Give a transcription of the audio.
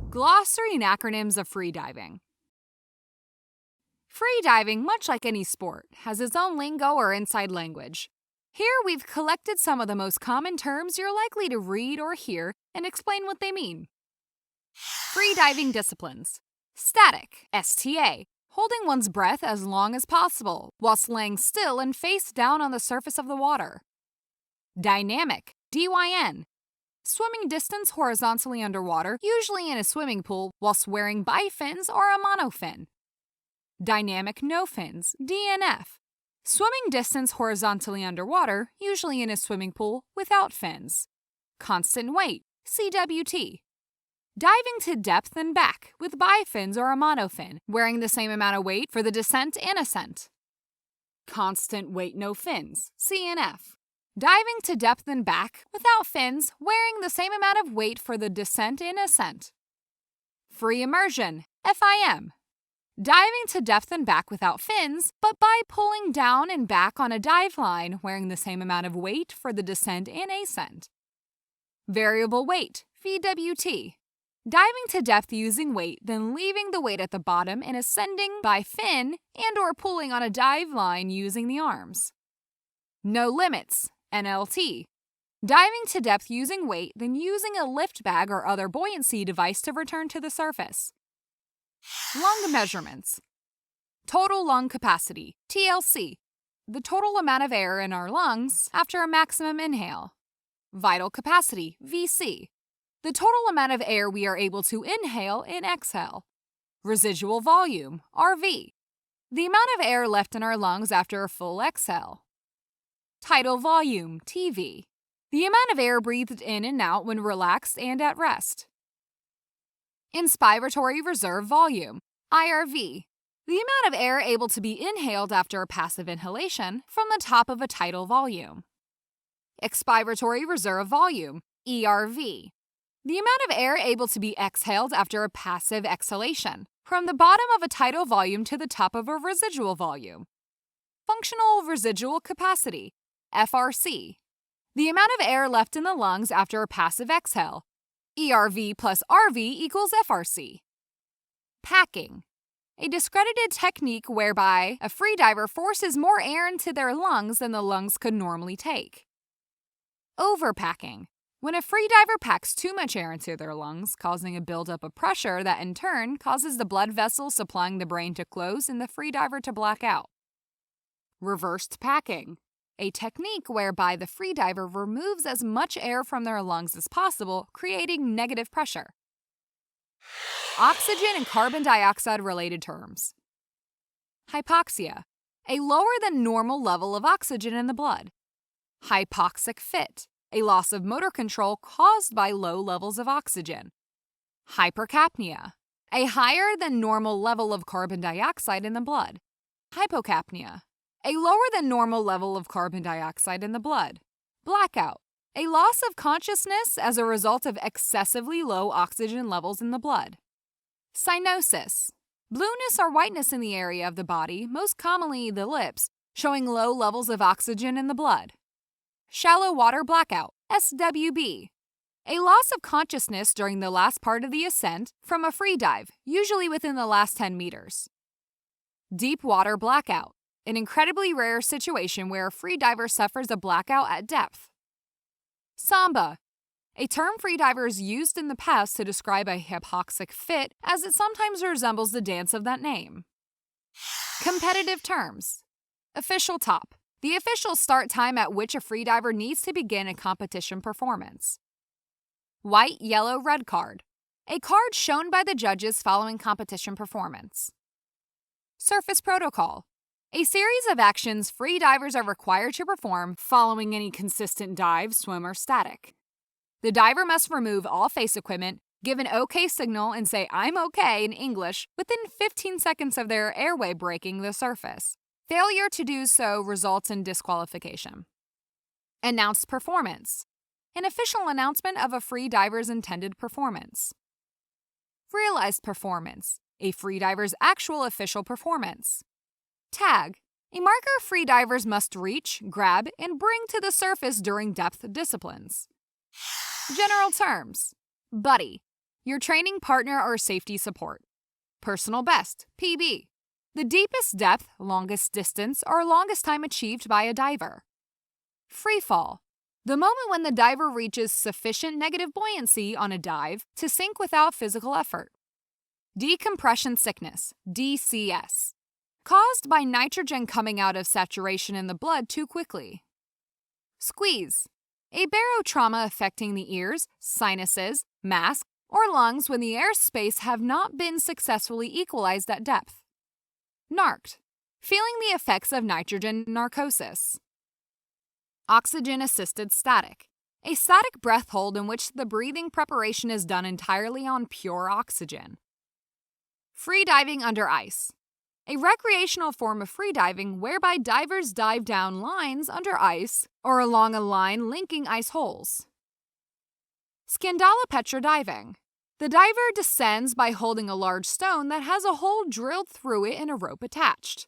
Glossary and acronyms of freediving. Freediving, much like any sport, has its own lingo or inside language. Here we've collected some of the most common terms you're likely to read or hear and explain what they mean. Freediving disciplines. Static, STA, holding one's breath as long as possible whilst laying still and face down on the surface of the water. Dynamic, DYN, swimming distance horizontally underwater, usually in a swimming pool, whilst wearing bifins or a monofin. Dynamic no fins, DNF, swimming distance horizontally underwater, usually in a swimming pool, without fins. Constant weight, CWT, diving to depth and back with bifins or a monofin, wearing the same amount of weight for the descent and ascent. Constant weight no fins, CNF, diving to depth and back without fins, wearing the same amount of weight for the descent and ascent. Free immersion, FIM, diving to depth and back without fins, but by pulling down and back on a dive line, wearing the same amount of weight for the descent and ascent. Variable weight, VWT, diving to depth using weight, then leaving the weight at the bottom and ascending by fin and or pulling on a dive line using the arms. No limits, NLT, diving to depth using weight, then using a lift bag or other buoyancy device to return to the surface. Lung measurements. Total lung capacity, TLC, the total amount of air in our lungs after a maximum inhale. Vital capacity, VC, the total amount of air we are able to inhale and exhale. Residual volume, RV, the amount of air left in our lungs after a full exhale. Tidal volume, TV, the amount of air breathed in and out when relaxed and at rest. Inspiratory reserve volume, IRV, the amount of air able to be inhaled after a passive inhalation from the top of a tidal volume. Expiratory reserve volume, ERV, the amount of air able to be exhaled after a passive exhalation from the bottom of a tidal volume to the top of a residual volume. Functional residual capacity, FRC, the amount of air left in the lungs after a passive exhale. ERV plus RV equals FRC. Packing, a discredited technique whereby a freediver forces more air into their lungs than the lungs could normally take. Overpacking, when a freediver packs too much air into their lungs, causing a buildup of pressure that in turn causes the blood vessels supplying the brain to close and the freediver to black out. Reversed packing, a technique whereby the freediver removes as much air from their lungs as possible, creating negative pressure. Oxygen and carbon dioxide related terms. Hypoxia, a lower than normal level of oxygen in the blood. Hypoxic fit, a loss of motor control caused by low levels of oxygen. Hypercapnia, a higher than normal level of carbon dioxide in the blood. Hypocapnia, a lower than normal level of carbon dioxide in the blood. Blackout, a loss of consciousness as a result of excessively low oxygen levels in the blood. Cyanosis, blueness or whiteness in the area of the body, most commonly the lips, showing low levels of oxygen in the blood. Shallow water blackout, SWB, a loss of consciousness during the last part of the ascent from a free dive, usually within the last 10 meters. Deep water blackout, an incredibly rare situation where a freediver suffers a blackout at depth. Samba, a term freedivers used in the past to describe a hypoxic fit, as it sometimes resembles the dance of that name. Competitive terms. Official top, the official start time at which a freediver needs to begin a competition performance. White, yellow, red card, a card shown by the judges following competition performance. Surface protocol, a series of actions freedivers are required to perform following any consistent dive, swim, or static. The diver must remove all face equipment, give an OK signal, and say "I'm OK" in English within 15 seconds of their airway breaking the surface. Failure to do so results in disqualification. Announced performance, an official announcement of a freediver's intended performance. Realized performance, a freediver's actual official performance. Tag, A marker freedivers must reach, grab, and bring to the surface during depth disciplines. General terms. Buddy, your training partner or safety support. Personal best, PB. The deepest depth, longest distance, or longest time achieved by a diver. Free fall. The moment when the diver reaches sufficient negative buoyancy on a dive to sink without physical effort. Decompression sickness, DCS. Caused by nitrogen coming out of saturation in the blood too quickly. Squeeze. A barotrauma affecting the ears, sinuses, mask, or lungs when the airspace have not been successfully equalized at depth. Narked. Feeling the effects of nitrogen narcosis. Oxygen-assisted static. A static breath hold in which the breathing preparation is done entirely on pure oxygen. Freediving under ice. A recreational form of freediving whereby divers dive down lines under ice or along a line linking ice holes. Scandalopetra diving. The diver descends by holding a large stone that has a hole drilled through it and a rope attached.